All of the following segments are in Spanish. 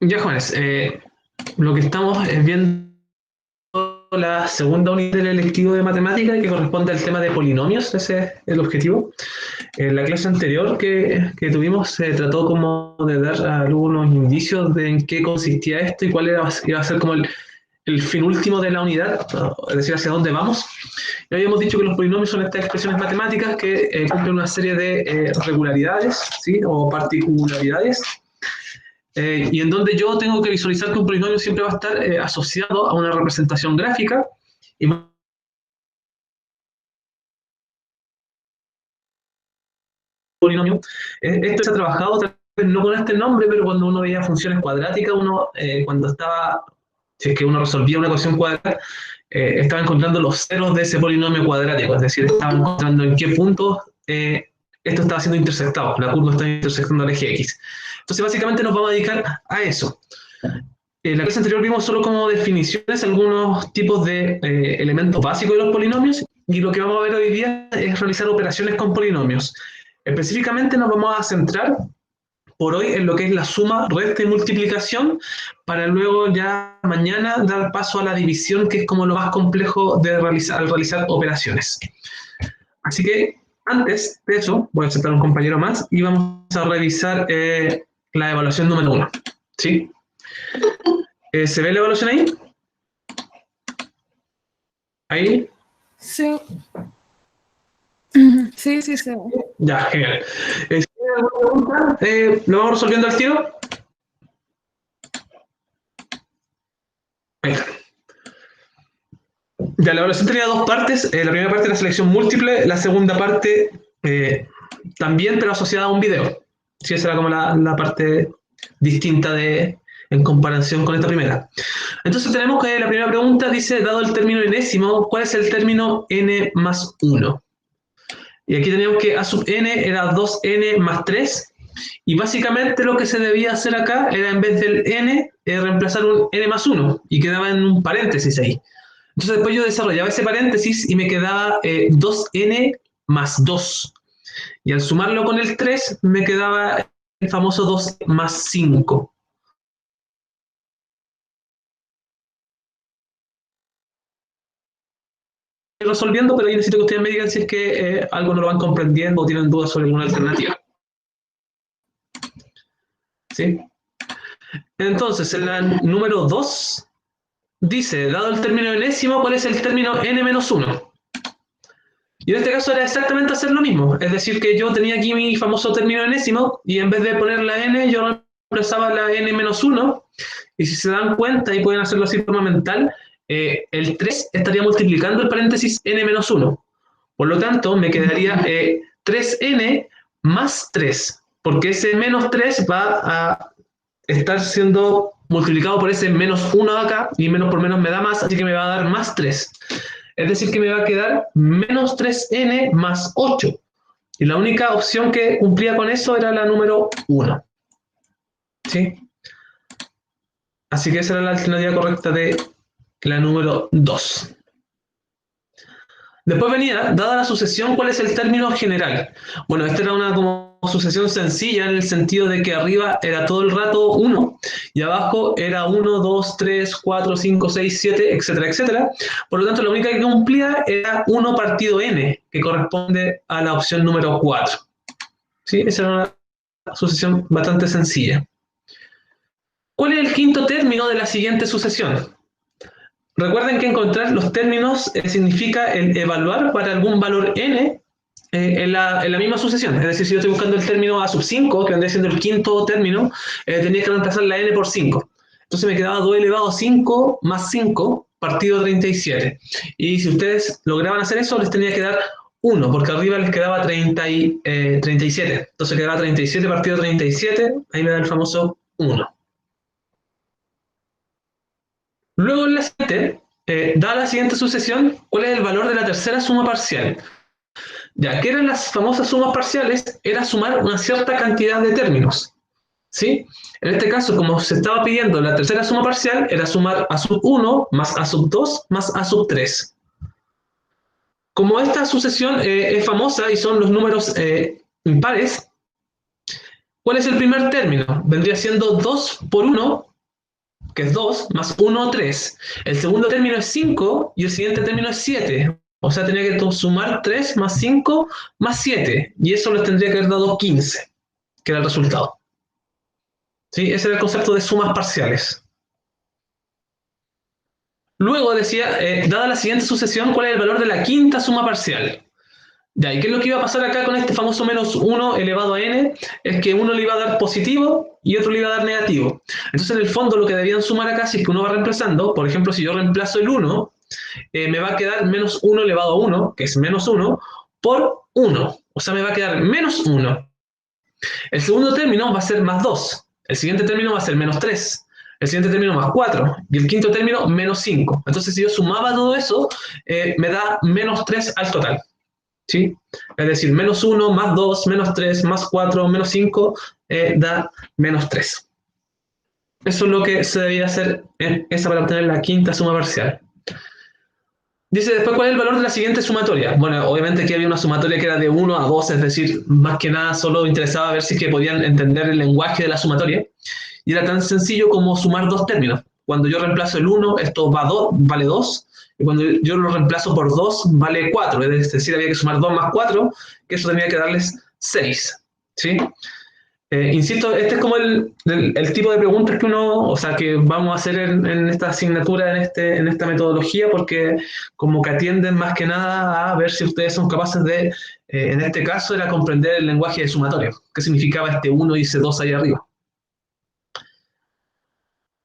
Ya, jóvenes, lo que estamos viendo la segunda unidad del electivo de matemática que corresponde al tema de polinomios, ese es el objetivo. En la clase anterior que tuvimos se trató como de dar algunos indicios de en qué consistía esto y cuál iba a ser como el fin último de la unidad, es decir, hacia dónde vamos. Y habíamos dicho que los polinomios son estas expresiones matemáticas que cumplen una serie de regularidades, ¿sí? O particularidades, y en donde yo tengo que visualizar que un polinomio siempre va a estar asociado a una representación gráfica y polinomio. Esto se ha trabajado tal vez no con este nombre, pero cuando uno veía funciones cuadráticas, cuando estaba, si es que uno resolvía una ecuación cuadrada, estaba encontrando los ceros de ese polinomio cuadrático, es decir, estaba encontrando en qué puntos esto estaba siendo intersectado, la curva está intersectando el eje X. Entonces, básicamente nos vamos a dedicar a eso. En la clase anterior vimos solo como definiciones algunos tipos de elementos básicos de los polinomios, y lo que vamos a ver hoy día es realizar operaciones con polinomios. Específicamente nos vamos a centrar por hoy en lo que es la suma, resta y multiplicación, para luego ya mañana dar paso a la división, que es como lo más complejo de al realizar operaciones. Así que antes de eso, voy a aceptar un compañero más y vamos a revisar la evaluación número 1. ¿Sí? ¿Se ve la evaluación ahí? ¿Ahí? Sí. Sí, sí, se ve. Ya, genial. ¿Si hay alguna pregunta? ¿Lo vamos resolviendo al tiro? Ahí está. Ya, la evaluación tenía dos partes. La primera parte era selección múltiple, la segunda parte también, pero asociada a un video. Sí, esa era como la parte distinta en comparación con esta primera. Entonces tenemos que la primera pregunta dice, dado el término enésimo, ¿cuál es el término n más 1? Y aquí teníamos que a sub n era 2n más 3, y básicamente lo que se debía hacer acá era, en vez del n, reemplazar un n más 1, y quedaba en un paréntesis ahí. Entonces después yo desarrollaba ese paréntesis y me quedaba 2n más 2. Y al sumarlo con el 3 me quedaba el famoso 2 más 5. Resolviendo, pero ahí necesito que ustedes me digan si es que algo no lo van comprendiendo o tienen dudas sobre alguna alternativa. ¿Sí? Entonces, en la número 2 dice, dado el término enésimo, ¿cuál es el término n menos 1? Y en este caso era exactamente hacer lo mismo, es decir, que yo tenía aquí mi famoso término enésimo y en vez de poner la n, yo reemplazaba la n menos 1, y si se dan cuenta y pueden hacerlo así de forma mental, el 3 estaría multiplicando el paréntesis n menos 1. Por lo tanto, me quedaría 3n más 3, porque ese menos 3 va a estar siendo multiplicado por ese menos 1 de acá, y menos por menos me da más, así que me va a dar más 3. Es decir, que me va a quedar menos 3n más 8. Y la única opción que cumplía con eso era la número 1. ¿Sí? Así que esa era la alternativa correcta de la número 2. Después venía, dada la sucesión, ¿cuál es el término general? Bueno, esta era una como sucesión sencilla en el sentido de que arriba era todo el rato 1 y abajo era 1, 2, 3, 4, 5, 6, 7, etcétera, etcétera. Por lo tanto, la única que cumplía era 1 partido n, que corresponde a la opción número 4. ¿Sí? Esa era una sucesión bastante sencilla. ¿Cuál es el quinto término de la siguiente sucesión? Recuerden que encontrar los términos significa el evaluar para algún valor n en la misma sucesión. Es decir, si yo estoy buscando el término a sub 5, que vendría siendo el quinto término, tenía que reemplazar la n por 5. Entonces me quedaba 2 elevado a 5 más 5 partido 37. Y si ustedes lograban hacer eso, les tenía que dar 1, porque arriba les quedaba 37. Entonces quedaba 37 partido 37, ahí me da el famoso 1. Luego en la siguiente, dada la siguiente sucesión, ¿cuál es el valor de la tercera suma parcial? Ya, ¿qué eran las famosas sumas parciales? Era sumar una cierta cantidad de términos. ¿Sí? En este caso, como se estaba pidiendo la tercera suma parcial, era sumar a sub 1 más a sub 2 más a sub 3. Como esta sucesión es famosa y son los números impares, ¿cuál es el primer término? Vendría siendo 2 por 1 que es 2, más 1, 3. El segundo término es 5 y el siguiente término es 7. O sea, tenía que sumar 3 más 5 más 7. Y eso les tendría que haber dado 15, que era el resultado. ¿Sí? Ese era el concepto de sumas parciales. Luego decía, dada la siguiente sucesión, ¿cuál es el valor de la quinta suma parcial? Ya, ¿y qué es lo que iba a pasar acá con este famoso menos 1 elevado a n? Es que uno le iba a dar positivo y otro le iba a dar negativo. Entonces, en el fondo, lo que debían sumar acá, si es que uno va reemplazando, por ejemplo, si yo reemplazo el 1, me va a quedar menos 1 elevado a 1, que es menos 1, por 1. O sea, me va a quedar menos 1. El segundo término va a ser más 2. El siguiente término va a ser menos 3. El siguiente término más 4. Y el quinto término menos 5. Entonces, si yo sumaba todo eso, me da menos 3 al total. ¿Sí? Es decir, menos 1, más 2, menos 3, más 4, menos 5, da menos 3. Eso es lo que se debía hacer en esa para obtener la quinta suma parcial. Dice después, ¿cuál es el valor de la siguiente sumatoria? Bueno, obviamente aquí había una sumatoria que era de 1 a 2, es decir, más que nada solo interesaba ver si es que podían entender el lenguaje de la sumatoria. Y era tan sencillo como sumar dos términos. Cuando yo reemplazo el 1, esto vale 2, y cuando yo lo reemplazo por 2, vale 4. Es decir, había que sumar 2 más 4, que eso tenía que darles 6. ¿Sí? Insisto, este es como el tipo de preguntas que uno, o sea, que vamos a hacer en esta asignatura, en esta metodología, porque como que atienden más que nada a ver si ustedes son capaces de, en este caso, era comprender el lenguaje de sumatoria. ¿Qué significaba este 1 y ese 2 ahí arriba?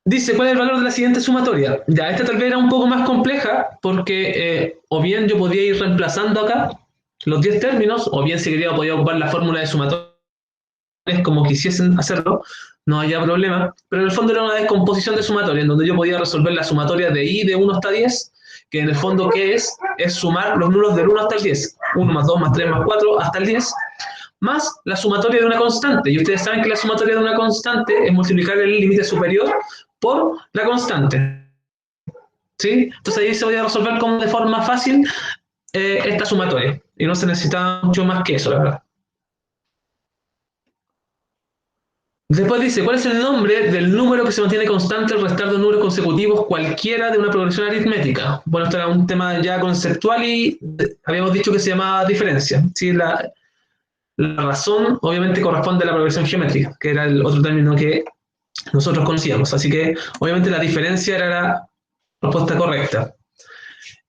Dice, ¿cuál es el valor de la siguiente sumatoria? Ya, esta tal vez era un poco más compleja, porque o bien yo podía ir reemplazando acá los 10 términos, o bien si quería podía ocupar la fórmula de sumatoria como quisiesen hacerlo, no había problema, pero en el fondo era una descomposición de sumatoria, en donde yo podía resolver la sumatoria de i de 1 hasta 10, que en el fondo, ¿qué es? Es sumar los números del 1 hasta el 10, 1 más 2 más 3 más 4 hasta el 10, más la sumatoria de una constante, y ustedes saben que la sumatoria de una constante es multiplicar el límite superior por la constante. ¿Sí? Entonces ahí se podía resolver como de forma fácil esta sumatoria, y no se necesitaba mucho más que eso, la verdad. Después dice, ¿cuál es el nombre del número que se mantiene constante al restar dos números consecutivos cualquiera de una progresión aritmética? Bueno, esto era un tema ya conceptual y habíamos dicho que se llamaba diferencia. ¿Sí? La razón obviamente corresponde a la progresión geométrica, que era el otro término que nosotros conocíamos. Así que obviamente la diferencia era la respuesta correcta.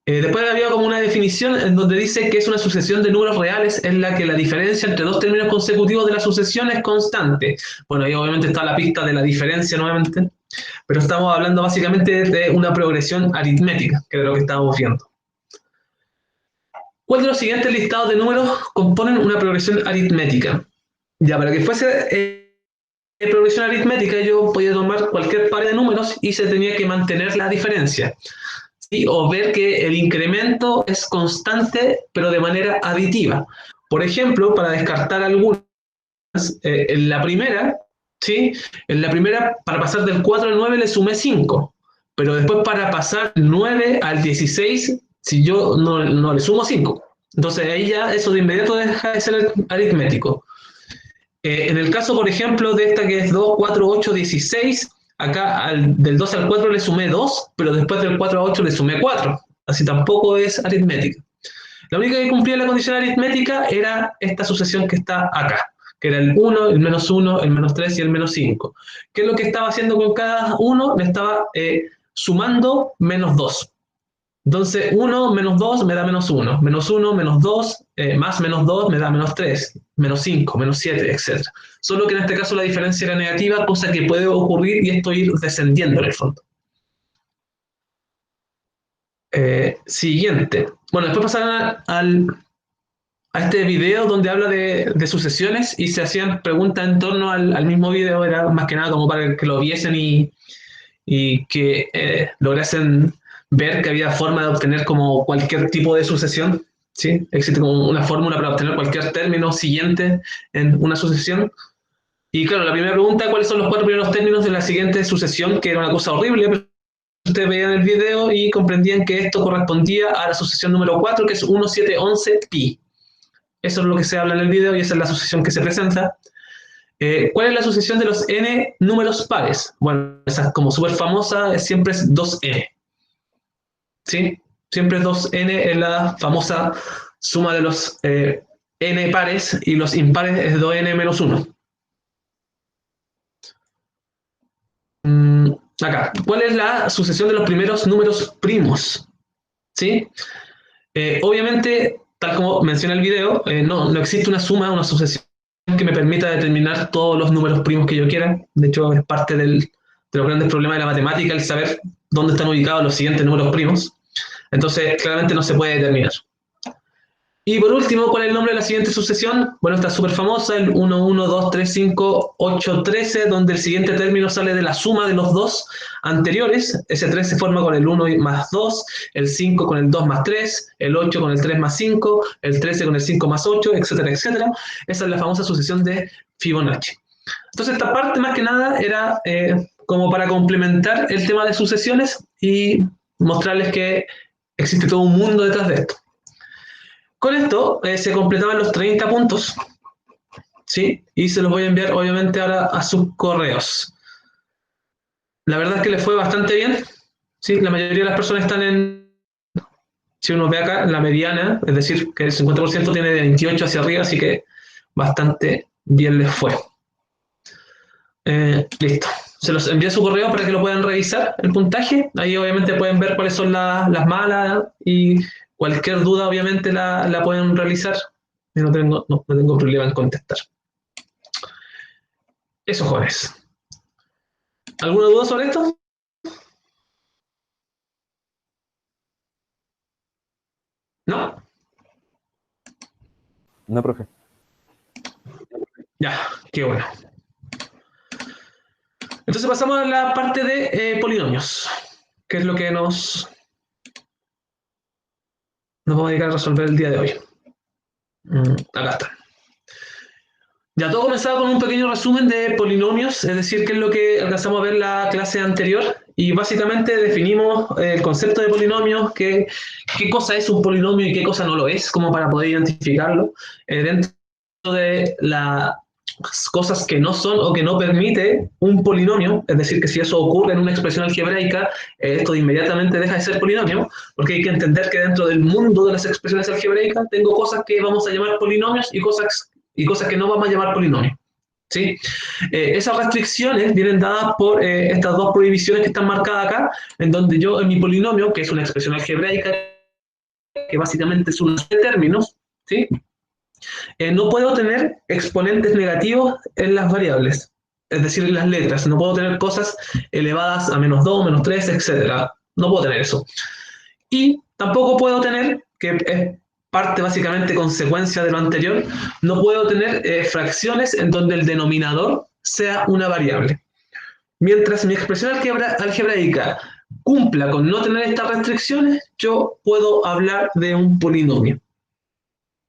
Después había como una definición en donde dice que es una sucesión de números reales en la que la diferencia entre dos términos consecutivos de la sucesión es constante. Bueno, ahí obviamente está la pista de la diferencia nuevamente, pero estamos hablando básicamente de una progresión aritmética, que es lo que estábamos viendo. ¿Cuál de los siguientes listados de números componen una progresión aritmética? Ya, para que fuese progresión aritmética yo podía tomar cualquier par de números y se tenía que mantener la diferencia. ¿Sí? O ver que el incremento es constante, pero de manera aditiva. Por ejemplo, para descartar algunas, en la primera, ¿sí? En la primera, para pasar del 4 al 9 le sumé 5, pero después para pasar del 9 al 16, si yo no le sumo 5. Entonces ahí ya eso de inmediato deja de ser aritmético. En el caso, por ejemplo, de esta que es 2, 4, 8, 16, acá del 2 al 4 le sumé 2, pero después del 4 a 8 le sumé 4. Así tampoco es aritmética. La única que cumplía la condición aritmética era esta sucesión que está acá, que era el 1, el menos 1, el menos 3 y el menos 5. ¿Qué es lo que estaba haciendo con cada uno? Le estaba sumando menos 2. Entonces, 1 menos 2 me da menos 1, menos 1, menos 2, más menos 2 me da menos 3, menos 5, menos 7, etc. Solo que en este caso la diferencia era negativa, cosa que puede ocurrir y esto ir descendiendo en el fondo. Siguiente. Bueno, después pasaron a este video donde habla de sucesiones y se hacían preguntas en torno al mismo video, era más que nada como para que lo viesen y que lograsen ver que había forma de obtener como cualquier tipo de sucesión, ¿sí? Existe como una fórmula para obtener cualquier término siguiente en una sucesión. Y claro, la primera pregunta, ¿cuáles son los 4 primeros términos de la siguiente sucesión? Que era una cosa horrible, pero ustedes veían el video y comprendían que esto correspondía a la sucesión número 4, que es 1, 7, 11, pi. Eso es lo que se habla en el video y esa es la sucesión que se presenta. ¿Cuál es la sucesión de los n números pares? Bueno, esa es como súper famosa, siempre es 2n. ¿Sí? Siempre es 2n es la famosa suma de los n pares y los impares es 2n menos 1. Acá, ¿cuál es la sucesión de los primeros números primos? ¿Sí? Obviamente, tal como menciona el video, no existe una suma, una sucesión que me permita determinar todos los números primos que yo quiera. De hecho, es parte de los grandes problemas de la matemática el saber dónde están ubicados los siguientes números primos. Entonces, claramente no se puede determinar. Y por último, ¿cuál es el nombre de la siguiente sucesión? Bueno, está súper famosa, el 1, 1, 2, 3, 5, 8, 13, donde el siguiente término sale de la suma de los dos anteriores. Ese 3 se forma con el 1 más 2, el 5 con el 2 más 3, el 8 con el 3 más 5, el 13 con el 5 más 8, etcétera, etcétera. Esa es la famosa sucesión de Fibonacci. Entonces, esta parte más que nada era como para complementar el tema de sucesiones y mostrarles que existe todo un mundo detrás de esto. Con esto se completaban los 30 puntos, ¿sí? Y se los voy a enviar obviamente ahora a sus correos. La verdad es que les fue bastante bien, ¿sí? La mayoría de las personas están en, si uno ve acá, la mediana, es decir, que el 50% tiene de 28 hacia arriba, así que bastante bien les fue. Listo. Se los envié a su correo para que lo puedan revisar, el puntaje. Ahí obviamente pueden ver cuáles son las malas y cualquier duda obviamente la pueden realizar. Y no tengo problema en contestar. Eso, jóvenes. ¿Alguna duda sobre esto? ¿No? No, profe. Ya, qué bueno. Entonces pasamos a la parte de polinomios, que es lo que nos vamos a dedicar a resolver el día de hoy. Acá está. Ya todo comenzaba con un pequeño resumen de polinomios, es decir, qué es lo que alcanzamos a ver en la clase anterior, y básicamente definimos el concepto de polinomios, qué cosa es un polinomio y qué cosa no lo es, como para poder identificarlo dentro de las cosas que no son o que no permite un polinomio, es decir, que si eso ocurre en una expresión algebraica, esto inmediatamente deja de ser polinomio, porque hay que entender que dentro del mundo de las expresiones algebraicas tengo cosas que vamos a llamar polinomios y cosas que no vamos a llamar polinomios. ¿Sí? Esas restricciones vienen dadas por estas dos prohibiciones que están marcadas acá, en donde yo en mi polinomio, que es una expresión algebraica, que básicamente es un de términos, ¿sí? No puedo tener exponentes negativos en las variables, es decir, en las letras. No puedo tener cosas elevadas a -2, -3, etc. No puedo tener eso. Y tampoco puedo tener, que es parte básicamente consecuencia de lo anterior, no puedo tener fracciones en donde el denominador sea una variable. Mientras mi expresión algebraica cumpla con no tener estas restricciones, yo puedo hablar de un polinomio.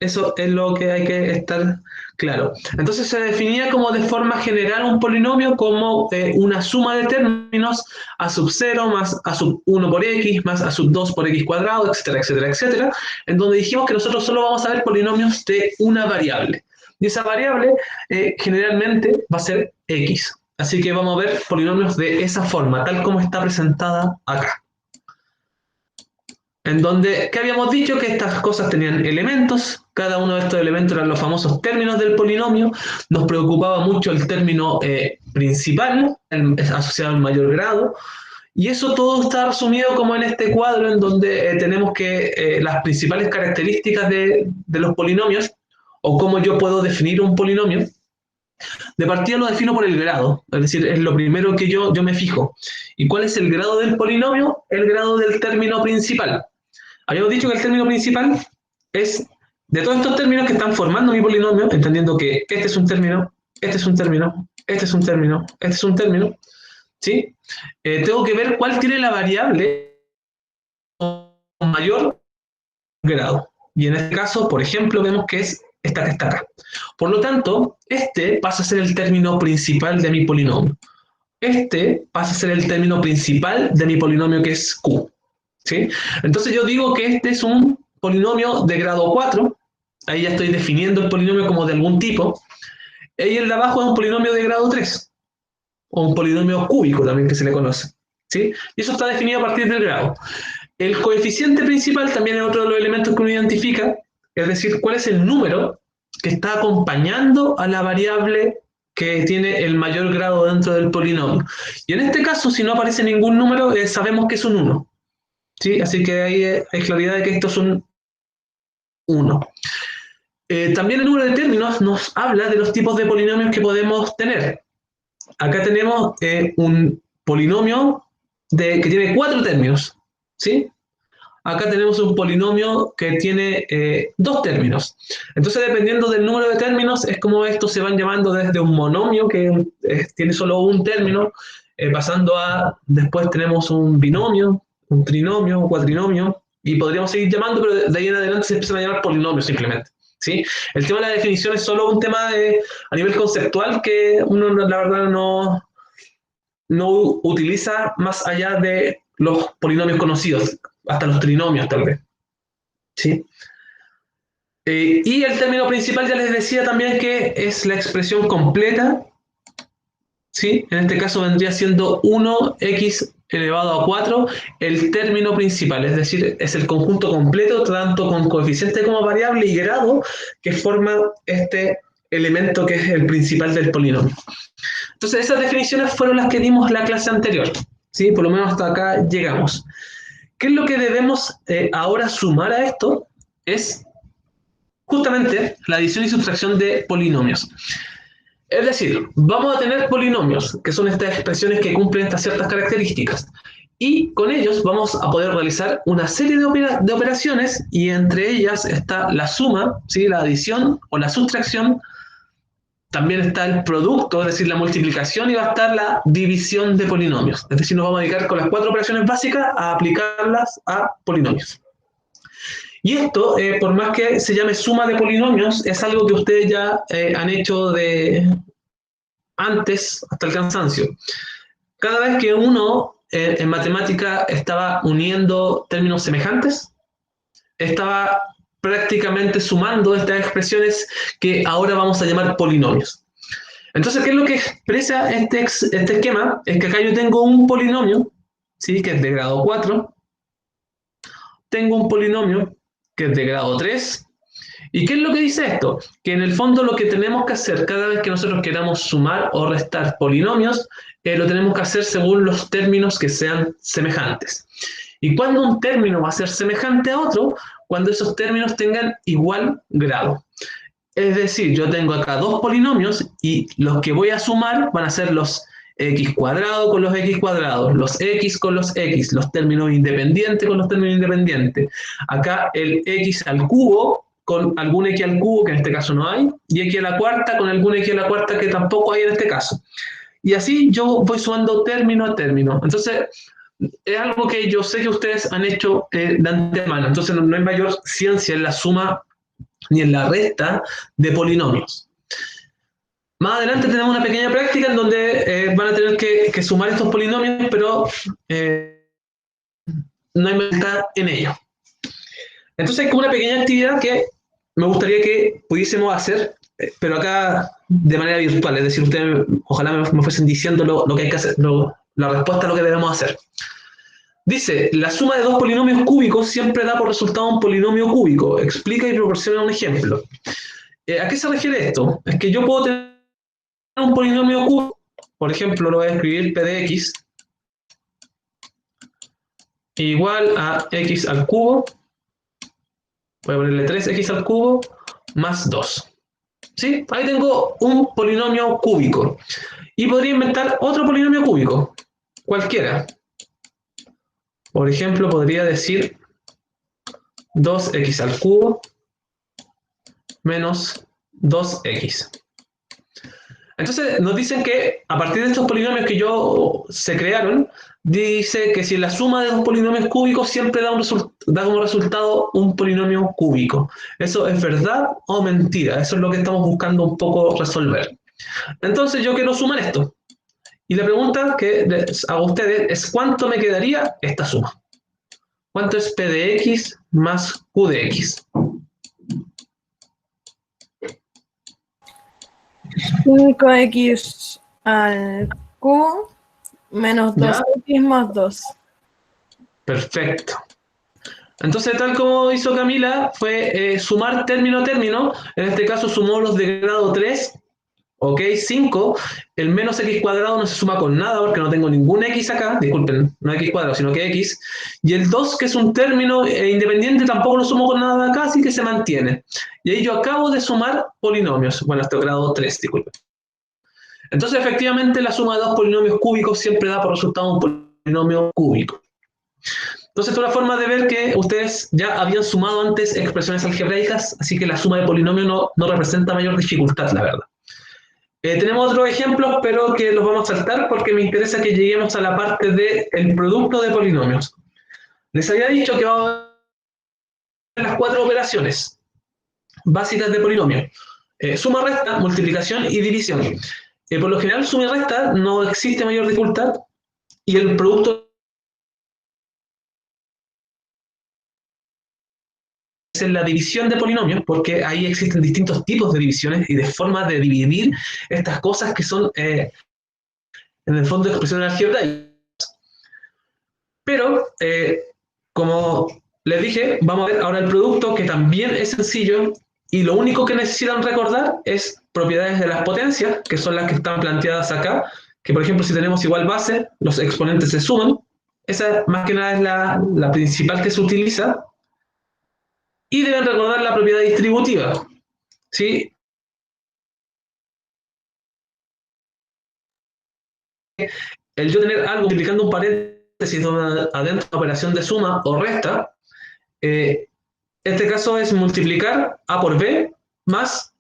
Eso es lo que hay que estar claro. Entonces se definía como de forma general un polinomio como una suma de términos a sub 0 más a sub 1 por x más a sub 2 por x cuadrado, etcétera, etcétera, etcétera, en donde dijimos que nosotros solo vamos a ver polinomios de una variable. Y esa variable generalmente va a ser x. Así que vamos a ver polinomios de esa forma, tal como está presentada acá. En donde, ¿qué habíamos dicho? Que estas cosas tenían elementos, cada uno de estos elementos eran los famosos términos del polinomio, nos preocupaba mucho el término principal, asociado al mayor grado, y eso todo está resumido como en este cuadro en donde tenemos que las principales características de los polinomios, o cómo yo puedo definir un polinomio. De partida lo defino por el grado, es decir, es lo primero que yo me fijo. ¿Y cuál es el grado del polinomio? El grado del término principal. Habíamos dicho que el término principal es de todos estos términos que están formando mi polinomio, entendiendo que este es un término, este es un término, este es un término, este es un término, ¿sí? Tengo que ver cuál tiene la variable con mayor grado. Y en este caso, por ejemplo, vemos que es esta que está acá. Por lo tanto, este pasa a ser el término principal de mi polinomio. Este pasa a ser el término principal de mi polinomio, que es Q. ¿Sí? Entonces yo digo que este es un polinomio de grado 4, ahí ya estoy definiendo el polinomio como de algún tipo, y el de abajo es un polinomio de grado 3, o un polinomio cúbico también que se le conoce, ¿sí? Y eso está definido a partir del grado. El coeficiente principal también es otro de los elementos que uno identifica, es decir, cuál es el número que está acompañando a la variable que tiene el mayor grado dentro del polinomio. Y en este caso, si no aparece ningún número, sabemos que es un 1. ¿Sí? Así que ahí hay claridad de que esto es un 1. También el número de términos nos habla de los tipos de polinomios que podemos tener. Acá tenemos un polinomio que tiene 4 términos, ¿sí? Acá tenemos un polinomio que tiene 2 términos. Entonces, dependiendo del número de términos, es como estos se van llamando desde un monomio que tiene solo un término, pasando a, después tenemos un binomio, un trinomio, un cuatrinomio, y podríamos seguir llamando, pero de ahí en adelante se empiezan a llamar polinomios simplemente. ¿Sí? El tema de la definición es solo un tema a nivel conceptual que uno, la verdad, no utiliza más allá de los polinomios conocidos, hasta los trinomios tal vez. ¿Sí? Y el término principal ya les decía también que es la expresión completa, ¿sí? En este caso vendría siendo 1x elevado a 4 el término principal, es decir, es el conjunto completo, tanto con coeficiente como variable y grado, que forma este elemento que es el principal del polinomio. Entonces, esas definiciones fueron las que dimos la clase anterior, ¿sí? Por lo menos hasta acá llegamos. ¿Qué es lo que debemos ahora sumar a esto? Es justamente la adición y sustracción de polinomios. Es decir, vamos a tener polinomios, que son estas expresiones que cumplen estas ciertas características, y con ellos vamos a poder realizar una serie de operaciones, y entre ellas está la suma, ¿sí? La adición o la sustracción. También está el producto, es decir, la multiplicación, y va a estar la división de polinomios. Es decir, nos vamos a dedicar con las 4 operaciones básicas a aplicarlas a polinomios. Y esto, por más que se llame suma de polinomios, es algo que ustedes ya han hecho de antes hasta el cansancio. Cada vez que uno en matemática estaba uniendo términos semejantes, estaba prácticamente sumando estas expresiones que ahora vamos a llamar polinomios. Entonces, ¿qué es lo que expresa este esquema? Es que acá yo tengo un polinomio, ¿sí? Que es de grado 4, tengo un polinomio que es de grado 3, ¿y qué es lo que dice esto? Que en el fondo lo que tenemos que hacer cada vez que nosotros queramos sumar o restar polinomios, lo tenemos que hacer según los términos que sean semejantes. ¿Y cuando un término va a ser semejante a otro? Cuando esos términos tengan igual grado. Es decir, yo tengo acá 2 polinomios y los que voy a sumar van a ser los x cuadrado con los x cuadrados, los x con los x, los términos independientes con los términos independientes. Acá el x al cubo con algún x al cubo, que en este caso no hay, y x a la cuarta con algún x a la cuarta que tampoco hay en este caso. Y así yo voy sumando término a término. Entonces, es algo que yo sé que ustedes han hecho de antemano. Entonces, no hay mayor ciencia en la suma ni en la resta de polinomios. Más adelante tenemos una pequeña práctica en donde van a tener que sumar estos polinomios, pero no hay maldad en ello. Entonces hay como una pequeña actividad que me gustaría que pudiésemos hacer, pero acá de manera virtual, es decir, ustedes ojalá me fuesen diciendo lo que hay que hacer, la respuesta a lo que debemos hacer. Dice, la suma de 2 polinomios cúbicos siempre da por resultado un polinomio cúbico. Explica y proporciona un ejemplo. ¿A qué se refiere esto? Es que yo puedo tener un polinomio cúbico, por ejemplo, lo voy a escribir p de x igual a x al cubo, voy a ponerle 3x al cubo más 2. ¿Sí? Ahí tengo un polinomio cúbico. Y podría inventar otro polinomio cúbico, cualquiera. Por ejemplo, podría decir 2x al cubo menos 2x. Entonces nos dicen que a partir de estos polinomios que se crearon, dice que si la suma de 2 polinomios cúbicos siempre da como resultado un polinomio cúbico. ¿Eso es verdad o mentira? Eso es lo que estamos buscando un poco resolver. Entonces yo quiero sumar esto. Y la pregunta que les hago a ustedes es ¿cuánto me quedaría esta suma? ¿Cuánto es p de x más q de x? 5x al cubo menos 2x más 2. Perfecto. Entonces, tal como hizo Camila, fue sumar término a término. En este caso sumó los de grado 3, ok, 5. El menos x cuadrado no se suma con nada porque no tengo ningún x acá. Disculpen, no x cuadrado, sino que x. Y el 2, que es un término independiente, tampoco lo sumo con nada acá, así que se mantiene. Y ahí yo acabo de sumar polinomios. Bueno, hasta grado 3, disculpen. Entonces, efectivamente, la suma de dos polinomios cúbicos siempre da por resultado un polinomio cúbico. Entonces, esta es una forma de ver que ustedes ya habían sumado antes expresiones algebraicas, así que la suma de polinomios no representa mayor dificultad, la verdad. Tenemos otros ejemplos, pero que los vamos a saltar porque me interesa que lleguemos a la parte del producto de polinomios. Les había dicho que vamos a ver las 4 operaciones básicas de polinomio. Suma, resta, multiplicación y división. Por lo general, suma y resta no existe mayor dificultad y el producto en la división de polinomios, porque ahí existen distintos tipos de divisiones y de formas de dividir estas cosas que son, en el fondo, expresiones algebraicas. Pero, como les dije, vamos a ver ahora el producto, que también es sencillo, y lo único que necesitan recordar es propiedades de las potencias, que son las que están planteadas acá, que por ejemplo si tenemos igual base, los exponentes se suman. Esa más que nada es la principal que se utiliza. Y deben recordar la propiedad distributiva, ¿sí? El yo tener algo multiplicando un paréntesis adentro de una operación de suma o resta, este caso es multiplicar A por B más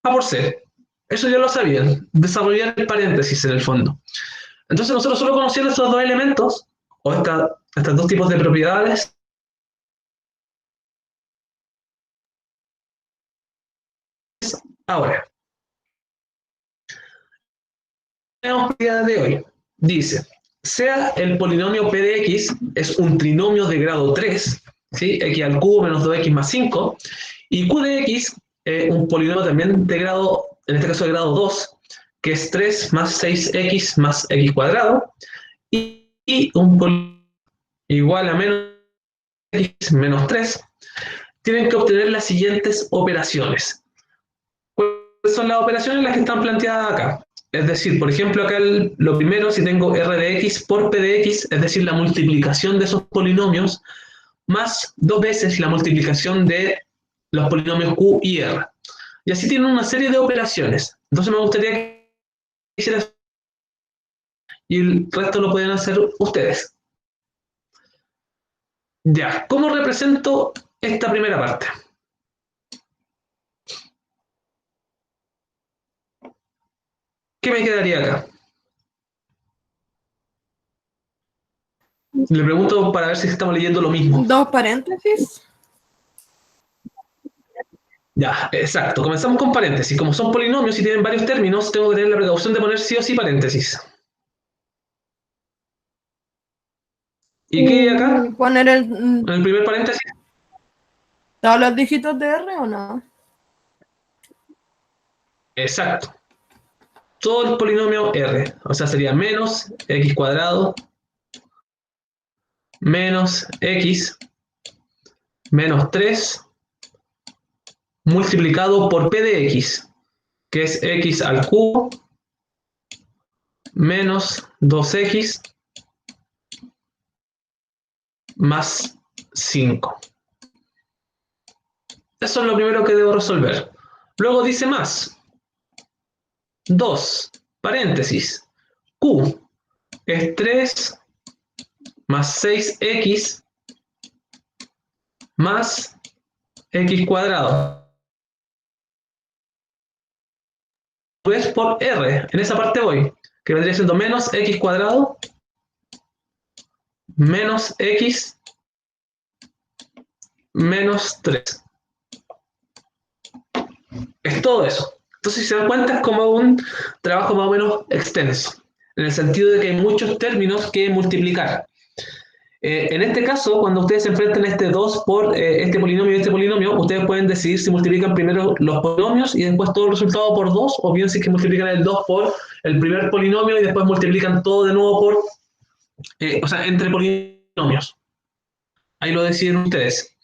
A por C. Eso ya lo sabían, desarrollar el paréntesis en el fondo. Entonces nosotros solo conociendo estos dos elementos, o estos dos tipos de propiedades, ahora, la propiedad de hoy dice, sea el polinomio P de X, es un trinomio de grado 3, ¿sí? X al cubo menos 2X más 5, y Q de X, un polinomio también de grado, en este caso de grado 2, que es 3 más 6X más X cuadrado, y un polinomio igual a menos X menos 3, tienen que obtener las siguientes operaciones. ¿Cuáles son las operaciones? Las que están planteadas acá. Es decir, por ejemplo, acá lo primero, si tengo r de x por p de x, es decir, la multiplicación de esos polinomios, más 2 veces la multiplicación de los polinomios q y r. Y así tienen una serie de operaciones. Entonces me gustaría que hicieras, y el resto lo pueden hacer ustedes. Ya, ¿cómo represento esta primera parte? ¿Qué me quedaría acá? Le pregunto para ver si estamos leyendo lo mismo. Dos paréntesis. Ya, exacto. Comenzamos con paréntesis. Como son polinomios y tienen varios términos, tengo que tener la precaución de poner sí o sí paréntesis. ¿Y qué hay acá? Poner En el primer paréntesis. ¿todos los dígitos de R o no? Exacto. Todo el polinomio R. O sea, sería menos x cuadrado menos x menos 3 multiplicado por p de x, que es x al cubo menos 2x más 5. Eso es lo primero que debo resolver. Luego dice más. 2, paréntesis, q es 3 más 6x más x cuadrado. Pues por r, en esa parte voy, que vendría siendo menos x cuadrado menos x menos 3. Es todo eso. Entonces, si se dan cuenta, es como un trabajo más o menos extenso, en el sentido de que hay muchos términos que multiplicar. En este caso, cuando ustedes se enfrentan este 2 por este polinomio y este polinomio, ustedes pueden decidir si multiplican primero los polinomios y después todo el resultado por 2, o bien si es que multiplican el 2 por el primer polinomio y después multiplican todo de nuevo por, o sea, entre polinomios. Ahí lo deciden ustedes.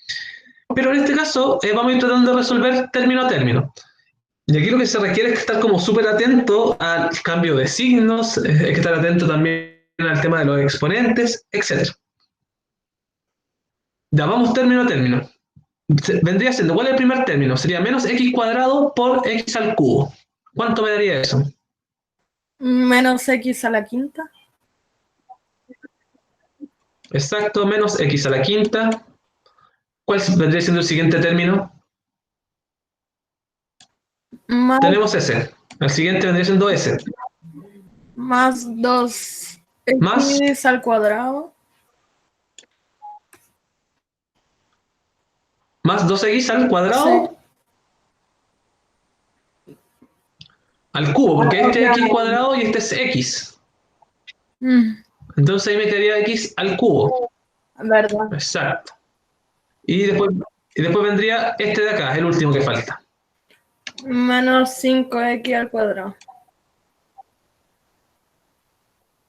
Pero en este caso, vamos a ir tratando de resolver término a término. Y aquí lo que se requiere es estar como súper atento al cambio de signos, hay que estar atento también al tema de los exponentes, etc. Ya vamos término a término. Vendría siendo, ¿cuál es el primer término? Sería menos x cuadrado por x al cubo. ¿Cuánto me daría eso? Menos x a la quinta. Exacto, menos x a la quinta. ¿Cuál vendría siendo el siguiente término? Más, Tenemos ese. El siguiente vendría siendo ese. más 2x Más, al cuadrado. más 2x al cuadrado. Sí. Al cubo, porque este es x cuadrado y este es x. Entonces ahí me quedaría x al cubo. Verdad. Exacto. Y después vendría este de acá, el último que falta. Menos 5x al cuadrado.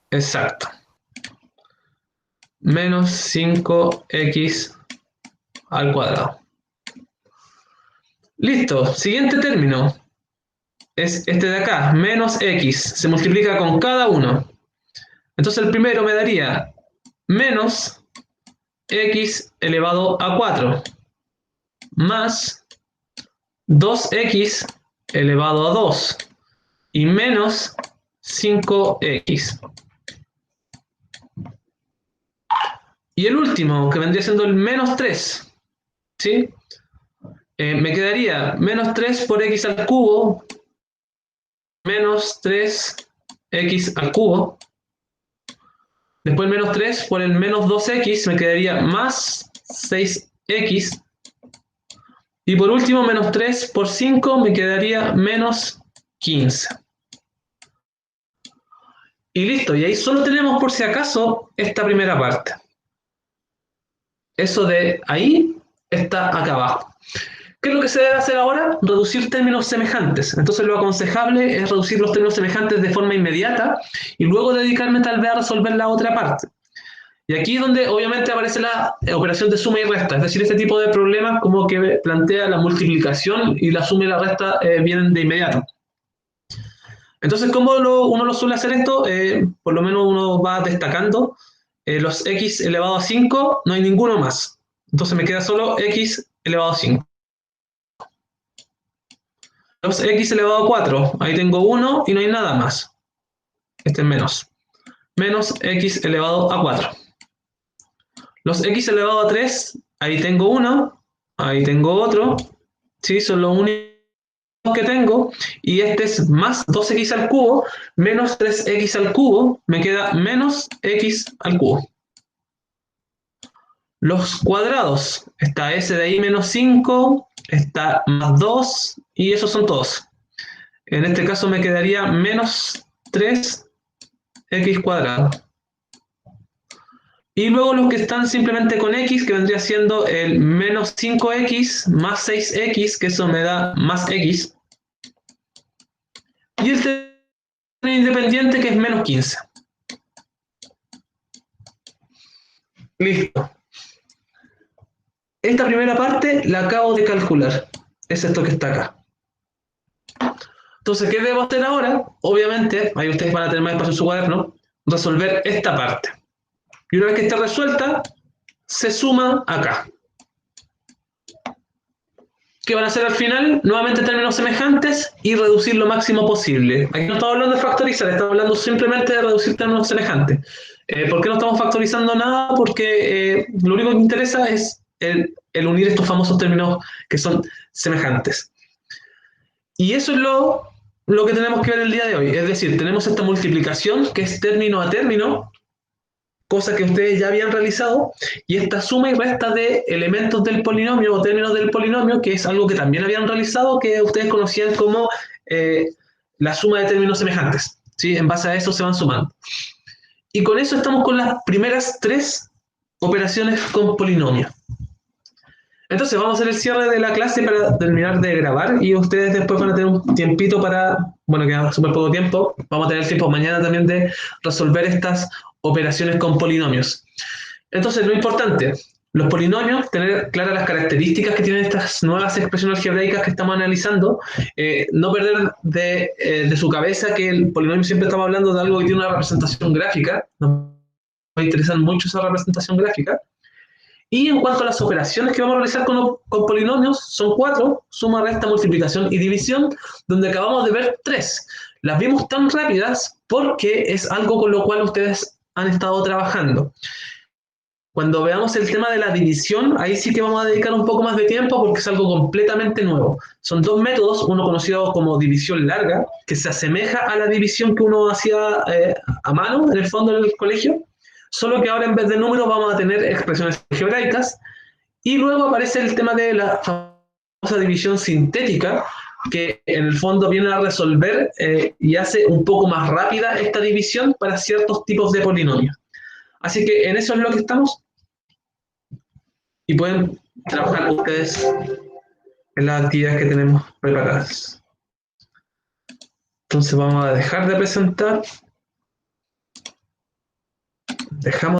Exacto. Menos 5x al cuadrado. Listo. Siguiente término. Es este de acá, menos x. Se multiplica con cada uno. Entonces el primero me daría menos x elevado a 4 más 2x elevado a 2 y menos 5x. Y el último, que vendría siendo el menos 3, ¿sí? Me quedaría menos 3 por x al cubo, menos 3x al cubo. Después menos 3 por el menos 2x, me quedaría más 6x. Y por último, menos 3 por 5 me quedaría menos 15. Y listo, y ahí solo tenemos por si acaso esta primera parte. Eso de ahí está acá abajo. ¿Qué es lo que se debe hacer ahora? Reducir términos semejantes. Entonces lo aconsejable es reducir los términos semejantes de forma inmediata y luego dedicarme tal vez a resolver la otra parte. Y aquí es donde obviamente aparece la operación de suma y resta, es decir, este tipo de problemas como que plantea la multiplicación y la suma y la resta vienen de inmediato. Entonces, ¿cómo uno lo suele hacer esto? Por lo menos uno va destacando los x elevado a 5, no hay ninguno más. Entonces me queda solo x elevado a 5. Los x elevado a 4, ahí tengo 1 y no hay nada más. Este es menos. Menos x elevado a 4. Los x elevado a 3, ahí tengo 1, ahí tengo otro. ¿Sí? Son los únicos que tengo. Y este es más 2x al cubo, menos 3x al cubo, me queda menos x al cubo. Los cuadrados, está ese de ahí menos 5, está más 2, y esos son todos. En este caso me quedaría menos 3x cuadrado. Y luego los que están simplemente con x, que vendría siendo el menos 5x más 6x, que eso me da más x. Y el término independiente, que es menos 15. Listo. Esta primera parte la acabo de calcular. Es esto que está acá. Entonces, ¿qué debo hacer ahora? Obviamente, ahí ustedes van a tener más espacio en su cuaderno, resolver esta parte. Y una vez que esté resuelta, se suma acá. ¿Qué van a hacer al final? Nuevamente términos semejantes y reducir lo máximo posible. Aquí no estamos hablando de factorizar, estamos hablando simplemente de reducir términos semejantes. ¿Por qué no estamos factorizando nada? Porque lo único que interesa es el unir estos famosos términos que son semejantes. Y eso es lo que tenemos que ver el día de hoy. Es decir, tenemos esta multiplicación que es término a término, cosa que ustedes ya habían realizado, y esta suma y resta de elementos del polinomio o términos del polinomio, que es algo que también habían realizado, que ustedes conocían como la suma de términos semejantes. ¿Sí? En base a eso se van sumando. Y con eso estamos con las primeras tres operaciones con polinomios. Entonces vamos a hacer el cierre de la clase para terminar de grabar y ustedes después van a tener un tiempito para, bueno, queda súper poco tiempo, vamos a tener tiempo mañana también de resolver estas operaciones con polinomios. Entonces lo importante, los polinomios, tener claras las características que tienen estas nuevas expresiones algebraicas que estamos analizando, no perder de su cabeza que el polinomio siempre estamos hablando de algo que tiene una representación gráfica, nos interesa mucho esa representación gráfica. Y en cuanto a las operaciones que vamos a realizar con polinomios, son 4, suma, resta, multiplicación y división, donde acabamos de ver 3. Las vimos tan rápidas porque es algo con lo cual ustedes han estado trabajando. Cuando veamos el tema de la división, ahí sí que vamos a dedicar un poco más de tiempo porque es algo completamente nuevo. Son 2 métodos, uno conocido como división larga, que se asemeja a la división que uno hacía a mano en el fondo del colegio, solo que ahora en vez de números vamos a tener expresiones algebraicas, y luego aparece el tema de la famosa división sintética, que en el fondo viene a resolver y hace un poco más rápida esta división para ciertos tipos de polinomios. Así que en eso es lo que estamos, y pueden trabajar ustedes en las actividades que tenemos preparadas. Entonces vamos a dejar de presentar. Dejamos